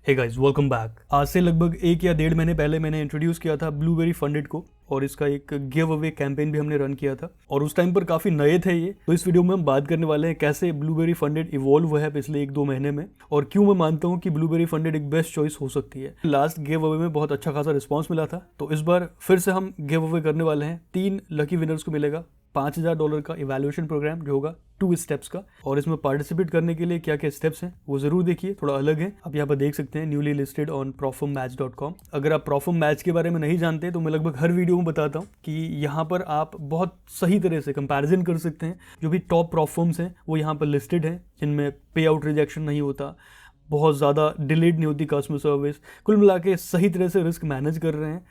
Hey guys, welcome back. आज से लगभग 1 या 1.5 महीने पहले मैंने इंट्रोड्यूस किया था ब्लूबेरी फंडेड को और इसका एक गिव अवे कैंपेन भी हमने रन किया था और उस टाइम पर काफ़ी नए थे ये। तो इस वीडियो में हम बात करने वाले हैं कैसे ब्लूबेरी फंडेड इवॉल्व हुआ है पिछले 1-2 महीने में और क्यों मैं मानता हूँ कि ब्लूबेरी फंडेड एक बेस्ट चॉइस हो सकती है। लास्ट गिव अवे में बहुत अच्छा खासा रिस्पॉन्स मिला था, तो इस बार फिर से हम गिव अवे करने वाले हैं। 3 लकी विनर्स को मिलेगा $5000 का इवैल्यूएशन प्रोग्राम जो होगा 2 स्टेप्स का। और इसमें पार्टिसिपेट करने के लिए क्या क्या स्टेप्स हैं वो जरूर देखिए, थोड़ा अलग है। आप यहाँ पर देख सकते हैं न्यूली लिस्टेड ऑन profmmatch.com। अगर आप profmmatch के बारे में नहीं जानते तो मैं लगभग हर वीडियो में बताता हूँ कि यहाँ पर आप बहुत सही तरह से कंपैरिजन कर सकते हैं। जो भी टॉप प्रॉफर्म्स हैं वो यहाँ पर लिस्टेड हैं जिनमें पे आउट रिजेक्शन नहीं होता, बहुत ज़्यादा डिलेड नहीं होती कस्टमर सर्विस, कुल मिला के सही तरह से रिस्क मैनेज कर रहे हैं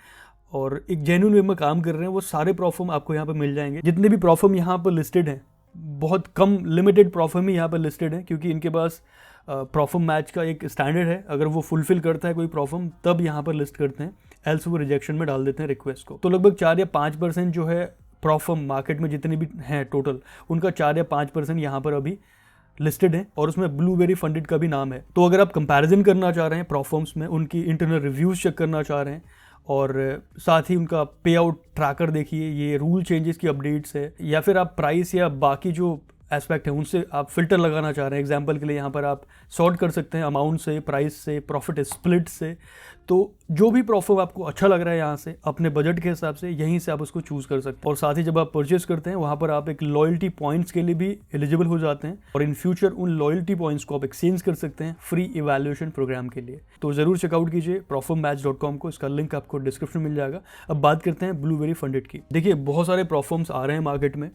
और एक जेन्युइन वे में काम कर रहे हैं। वो सारे प्रॉफर्म आपको यहाँ पर मिल जाएंगे। जितने भी प्रॉफर्म यहाँ पर लिस्टेड हैं, बहुत कम लिमिटेड प्रॉफर्म ही यहाँ पर लिस्टेड है क्योंकि इनके पास प्रॉफर्म मैच का एक स्टैंडर्ड है। अगर वो फुलफिल करता है कोई प्रॉफर्म तब यहाँ पर लिस्ट करते हैं, एल्स वो रिजेक्शन में डाल देते हैं रिक्वेस्ट को। तो लगभग 4 या 5% जो है प्रॉफर्म मार्केट में जितने भी हैं टोटल, उनका 4 या 5% यहाँ पर अभी लिस्टेड है और उसमें ब्लूबेरी फंडेड का भी नाम है। तो अगर आप कंपैरिजन करना चाह रहे हैं प्रॉफर्म्स में, उनकी इंटरनल रिव्यूज चेक करना चाह रहे हैं और साथ ही उनका पे आउट ट्रैकर देखिए, ये रूल चेंजेस की अपडेट्स है, या फिर आप प्राइस या बाकी जो एस्पेक्ट है उनसे आप फिल्टर लगाना चाह रहे हैं। एग्जांपल के लिए यहाँ पर आप सॉर्ट कर सकते हैं अमाउंट से, प्राइस से, प्रॉफिट स्प्लिट से। तो जो भी प्रॉफिट आपको अच्छा लग रहा है यहाँ से अपने बजट के हिसाब से यहीं से आप उसको चूज़ कर सकते हैं। और साथ ही जब आप परचेस करते हैं वहाँ पर आप एक लॉयल्टी पॉइंट्स के लिए भी एलिजिबल हो जाते हैं और इन फ्यूचर उन लॉयल्टी पॉइंट्स को आप एक्सचेंज कर सकते हैं फ्री इवैल्यूएशन प्रोग्राम के लिए। तो ज़रूर चेकआउट कीजिए profmmatch.com को, इसका लिंक आपको डिस्क्रिप्शन में मिल जाएगा। अब बात करते हैं ब्लूबेरी फंडेड की। देखिए, बहुत सारे प्रॉफर्म्स आ रहे हैं मार्केट में,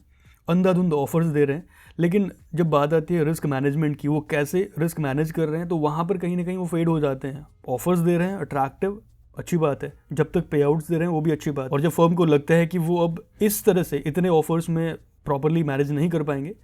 अंधाधुंध ऑफर्स दे रहे हैं, लेकिन जब बात आती है रिस्क मैनेजमेंट की, वो कैसे रिस्क मैनेज कर रहे हैं, तो वहाँ पर कहीं ना कहीं वो फेड हो जाते हैं। ऑफर्स दे रहे हैं अट्रैक्टिव, अच्छी बात है, जब तक पे आउट्स दे रहे हैं वो भी अच्छी बात है। और जब फर्म को लगता है कि वो अब इस तरह से इतने ऑफर्स में प्रॉपरली मैनेज नहीं कर पाएंगे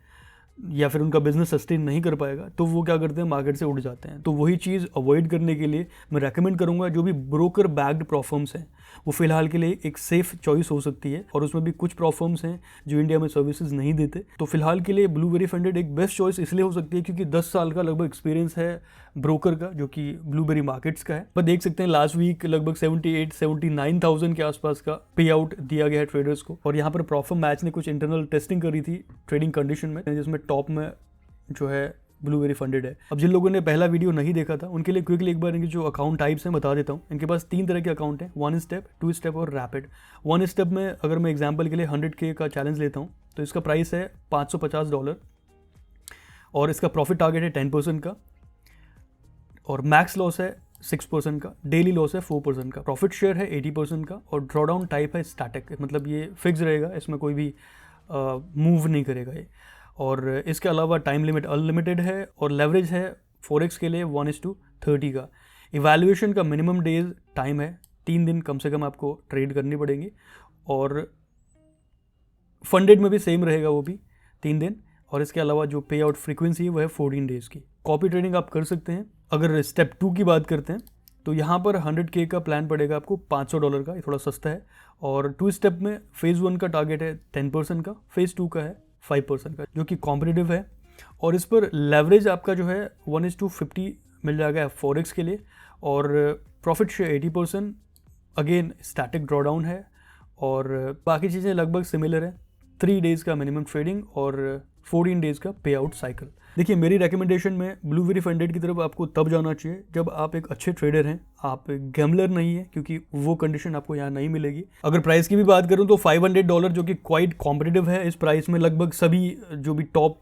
या फिर उनका बिजनेस सस्टेन नहीं कर पाएगा, तो वो क्या करते हैं, मार्केट से उठ जाते हैं। तो वही चीज़ अवॉइड करने के लिए मैं रेकमेंड करूंगा जो भी ब्रोकर बैक्ड प्रॉफर्म्स हैं वो फिलहाल के लिए एक सेफ चॉइस हो सकती है। और उसमें भी कुछ प्रॉफर्म्स हैं जो इंडिया में सर्विसेज नहीं देते, तो फिलहाल के लिए ब्लूबेरी फंडेड एक बेस्ट चॉइस इसलिए हो सकती है क्योंकि 10 साल का लगभग एक्सपीरियंस है ब्रोकर का जो कि ब्लूबेरी मार्केट्स का है। पर देख सकते हैं लास्ट वीक लगभग 78-79,000 के आसपास का पे आउट दिया गया है ट्रेडर्स को। और यहाँ पर प्रॉफर्मैच ने कुछ इंटरनल टेस्टिंग करी थी ट्रेडिंग कंडीशन में, जिसमें टॉप में जो है ब्लूबेरी फंडेड है। अब जिन लोगों ने पहला वीडियो नहीं देखा था उनके लिए क्विकली एक बार इनके जो अकाउंट टाइप्स हैं बता देता हूँ। इनके पास 3 तरह के अकाउंट हैं, 1 स्टेप, 2 स्टेप और रैपिड। 1 स्टेप में अगर मैं एग्जांपल के लिए 100K का चैलेंज लेता हूँ तो इसका प्राइस है $550 और इसका प्रॉफिट टारगेट है 10% का और मैक्स लॉस है 6% का, डेली लॉस है 4% का, प्रॉफिट शेयर है 80% का और ड्रॉडाउन टाइप है स्टैटिक, मतलब ये फिक्स रहेगा, इसमें कोई भी मूव नहीं करेगा ये। और इसके अलावा टाइम लिमिट अनलिमिटेड है और लेवरेज है फॉरेक्स के लिए 1:30 का। इवैल्यूएशन का मिनिमम डेज टाइम है 3 दिन कम से कम आपको ट्रेड करनी पड़ेंगी और फंडेड में भी सेम रहेगा वो भी 3 दिन। और इसके अलावा जो पे आउट फ्रीक्वेंसी है वो है 14 डेज़ की। कॉपी ट्रेडिंग आप कर सकते हैं। अगर स्टेप 2 की बात करते हैं तो यहाँ पर 100K का प्लान पड़ेगा आपको $500 का, ये थोड़ा सस्ता है। और 2 स्टेप में फेज़ 1 का टारगेट है 10% का, फेज़ 2 का है 5% का, जो कि कॉम्पिटिटिव है। और इस पर लेवरेज आपका जो है 1:50 मिल जाएगा फॉरेक्स के लिए और profit share 80%, again static drawdown है और बाकी चीज़ें लगभग सिमिलर है। 3 डेज़ का मिनिमम ट्रेडिंग और 14 डेज़ का पे आउट साइकिल। देखिए, मेरी रिकमेंडेशन में ब्लूबेरी फंडेड की तरफ आपको तब जाना चाहिए जब आप एक अच्छे ट्रेडर हैं, आप गैम्बलर नहीं है, क्योंकि वो कंडीशन आपको यहाँ नहीं मिलेगी। अगर प्राइस की भी बात करूँ तो $500 जो कि क्वाइट कॉम्पिटिटिव है। इस प्राइस में लगभग सभी जो भी टॉप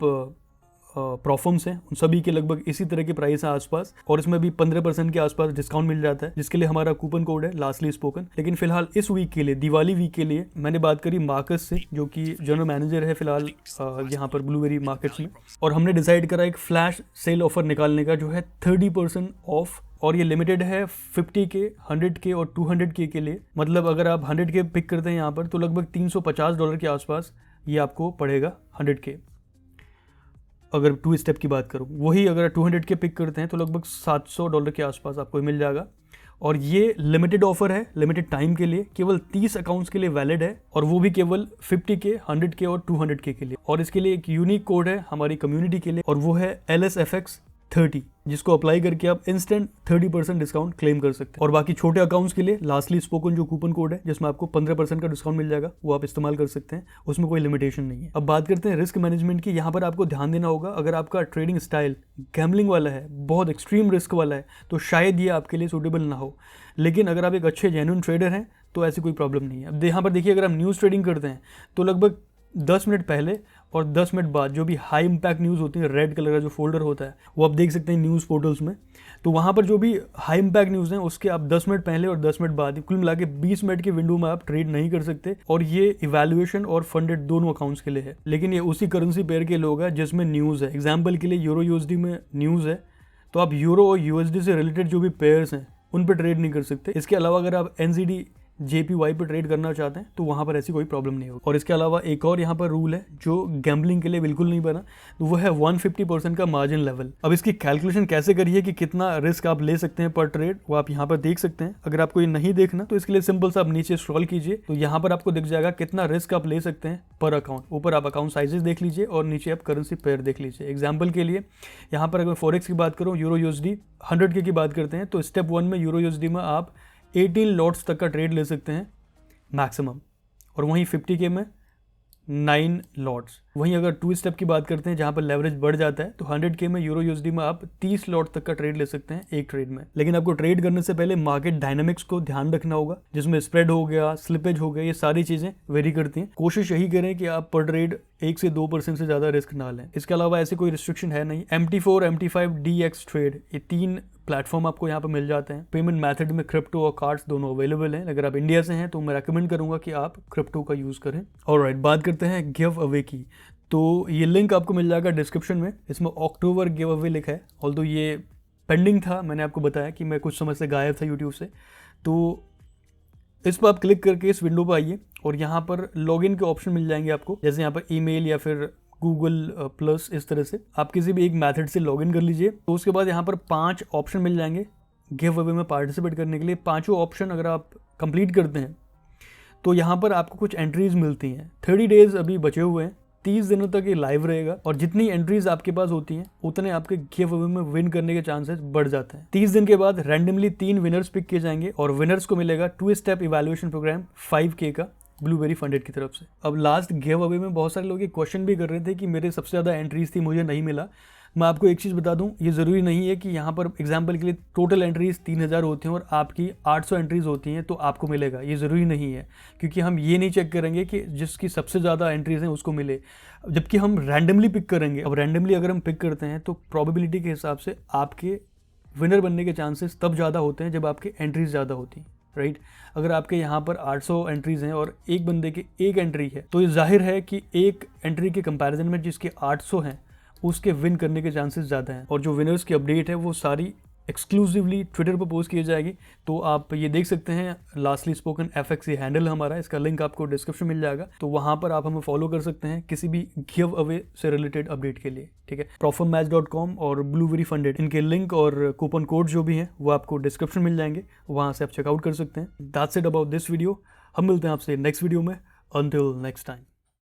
प्रॉफर्म्स हैं उन सभी के लगभग इसी तरह के प्राइस है आसपास और इसमें भी 15% के आसपास डिस्काउंट मिल जाता है, जिसके लिए हमारा कूपन कोड है लास्टली स्पोकन। लेकिन फिलहाल इस वीक के लिए, दिवाली वीक के लिए, मैंने बात करी मार्कस से जो कि जनरल मैनेजर है फिलहाल यहाँ पर ब्लूबेरी मार्केट्स में, और हमने डिसाइड करा एक फ्लैश सेल ऑफर निकालने का जो है 30% ऑफ। और ये लिमिटेड है 50K, 100K और 200K के लिए। मतलब अगर आप 100K पिक करते हैं यहाँ पर तो लगभग $350 के आसपास ये आपको पड़ेगा 100K। अगर 2 स्टेप की बात करूँ, वही अगर 200K पिक करते हैं तो लगभग $700 के आसपास आपको मिल जाएगा। और ये लिमिटेड ऑफर है, लिमिटेड टाइम के लिए, केवल 30 अकाउंट्स के लिए वैलिड है और वो भी केवल 50K, 100K और 200K के लिए। और इसके लिए एक यूनिक कोड है हमारी कम्युनिटी के लिए और वो है LSFX 30, जिसको अप्लाई करके आप इंस्टेंट 30% डिस्काउंट क्लेम कर सकते हैं। और बाकी छोटे अकाउंट्स के लिए लास्टली स्पोकन जो कूपन कोड है जिसमें आपको 15% का डिस्काउंट मिल जाएगा, वो आप इस्तेमाल कर सकते हैं, उसमें कोई लिमिटेशन नहीं है। अब बात करते हैं रिस्क मैनेजमेंट की। यहाँ पर आपको ध्यान देना होगा, अगर आपका ट्रेडिंग स्टाइल गैम्बलिंग वाला है, बहुत एक्सट्रीम रिस्क वाला है, तो शायद ये आपके लिए सूटेबल ना हो। लेकिन अगर आप एक अच्छे जेन्युइन ट्रेडर हैं तो ऐसी कोई प्रॉब्लम नहीं है। अब यहाँ पर देखिए, अगर आप न्यूज़ ट्रेडिंग करते हैं तो लगभग 10 मिनट पहले और 10 मिनट बाद जो भी हाई इम्पैक्ट न्यूज़ होती है, रेड कलर का जो फोल्डर होता है वो आप देख सकते हैं न्यूज़ पोर्टल्स में। तो वहाँ पर जो भी हाई इम्पैक्ट न्यूज़ हैं उसके आप 10 मिनट पहले और 10 मिनट बाद कुल मिला के 20 मिनट की विंडो में आप ट्रेड नहीं कर सकते। और ये इवैल्यूएशन और फंडेड दोनों अकाउंट्स के लिए है, लेकिन ये उसी करेंसी पेयर के लोग हैं जिसमें न्यूज़ है। एग्जाम्पल के लिए यूरो यूएसडी में न्यूज़ है, तो आप यूरो और यूएसडी से रिलेटेड जो भी पेयर्स हैं उन पर ट्रेड नहीं कर सकते। इसके अलावा अगर आप एनजीडी JPY पर ट्रेड करना चाहते हैं तो वहाँ पर ऐसी कोई प्रॉब्लम नहीं होगी। और इसके अलावा एक और यहाँ पर रूल है जो गैम्बलिंग के लिए बिल्कुल नहीं बना, तो वो है 150% का मार्जिन लेवल। अब इसकी कैलकुलेशन कैसे करिए कि कितना रिस्क आप ले सकते हैं पर ट्रेड, वो आप यहाँ पर देख सकते हैं। अगर आपको ये नहीं देखना तो इसके लिए सिंपल सा आप नीचे स्क्रॉल कीजिए, तो यहाँ पर आपको दिख जाएगा कितना रिस्क आप ले सकते हैं पर अकाउंट। ऊपर आप अकाउंट साइजेस देख लीजिए और नीचे आप करेंसी पेयर देख लीजिए। एग्जाम्पल के लिए यहाँ पर अगर फॉरेक्स की बात करूँ, यूरो USD 100K की बात करते हैं, तो स्टेप 1 में यूरो USD में आप 18 लॉट्स तक का ट्रेड ले सकते हैं मैक्सिमम, और वहीं 50K में 9 लॉट्स। वहीं अगर 2 स्टेप की बात करते हैं जहां पर लेवरेज बढ़ जाता है, तो 100K में यूरो USD में आप 30 लॉट तक का ट्रेड ले सकते हैं एक ट्रेड में। लेकिन आपको ट्रेड करने से पहले मार्केट डायनामिक्स को ध्यान रखना होगा, जिसमें स्प्रेड हो गया, स्लिपेज हो गया, ये सारी चीजें वेरी करती हैं। कोशिश यही करें कि आप पर ट्रेड 1 से 2% से ज्यादा रिस्क ना लें। इसके अलावा ऐसे कोई रिस्ट्रिक्शन है नहीं। MT4, MT5, DX ट्रेड, ये 3 प्लेटफॉर्म आपको यहाँ पे मिल जाते हैं। पेमेंट मेथड में क्रिप्टो और कार्ड्स दोनों अवेलेबल हैं। अगर आप इंडिया से हैं तो मैं रेकमेंड करूंगा कि आप क्रिप्टो का यूज़ करें। ऑलराइट, बात करते हैं गिव अवे की। तो ये लिंक आपको मिल जाएगा डिस्क्रिप्शन में। इसमें अक्टूबर गिव अवे लिखा है, ऑल्दो ये पेंडिंग था। मैंने आपको बताया कि मैं कुछ समय से गायब था यूट्यूब से। तो इस पर आप क्लिक करके इस विंडो पर आइए और यहाँ पर लॉगिन के ऑप्शन मिल जाएंगे आपको, जैसे यहाँ पर ईमेल या फिर गूगल प्लस, इस तरह से आप किसी भी एक मेथड से लॉगिन कर लीजिए। तो उसके बाद यहाँ पर 5 ऑप्शन मिल जाएंगे गिव अवे में पार्टिसिपेट करने के लिए। 5 ऑप्शन अगर आप कंप्लीट करते हैं तो यहाँ पर आपको कुछ एंट्रीज मिलती हैं। 30 डेज अभी बचे हुए हैं, 30 दिनों तक ये लाइव रहेगा और जितनी एंट्रीज आपके पास होती हैं उतने आपके गिव अवे में विन करने के चांसेस बढ़ जाते हैं। 30 दिन के बाद रैंडमली 3 विनर्स पिक किए जाएंगे और विनर्स को मिलेगा 2 स्टेप इवैल्यूएशन प्रोग्राम 5K का ब्लूबेरी फंडेड की तरफ से। अब लास्ट गिव अवे में बहुत सारे लोग ये क्वेश्चन भी कर रहे थे कि मेरे सबसे ज़्यादा एंट्रीज थी, मुझे नहीं मिला। मैं आपको एक चीज़ बता दूं, ये ज़रूरी नहीं है कि यहाँ पर एग्जांपल के लिए टोटल एंट्रीज 3000 होती हैं और आपकी 800 एंट्रीज होती हैं तो आपको मिलेगा, ये ज़रूरी नहीं है। क्योंकि हम ये नहीं चेक करेंगे कि जिसकी सबसे ज़्यादा एंट्रीज हैं उसको मिले, जबकि हम रैंडमली पिक करेंगे। अब रैंडमली अगर हम पिक करते हैं तो प्रोबेबिलिटी के हिसाब से आपके विनर बनने के चांसेस तब ज़्यादा होते हैं जब आपके एंट्रीज ज़्यादा होती हैं, राइट। अगर आपके यहाँ पर 800 एंट्रीज हैं और एक बंदे की 1 एंट्री है, तो ये जाहिर है कि एक एंट्री के कंपैरिजन में जिसके 800 हैं उसके विन करने के चांसेस ज़्यादा हैं। और जो विनर्स की अपडेट है वो सारी एक्सक्लूसिवली ट्विटर पर पोस्ट की जाएगी। तो आप ये देख सकते हैं, लास्टली स्पोकन FX ये हैंडल हमारा, इसका लिंक आपको डिस्क्रिप्शन मिल जाएगा। तो वहाँ पर आप हमें फॉलो कर सकते हैं किसी भी गिव अवे से रिलेटेड अपडेट के लिए, ठीक है। ProfitMatch.com और ब्लूबेरी फंडेड, इनके लिंक और कूपन कोड जो भी हैं वो आपको डिस्क्रिप्शन मिल जाएंगे, वहाँ से आप चेकआउट कर सकते हैं। That's it about this video. हम मिलते हैं आपसे नेक्स्ट वीडियो में। Until next time.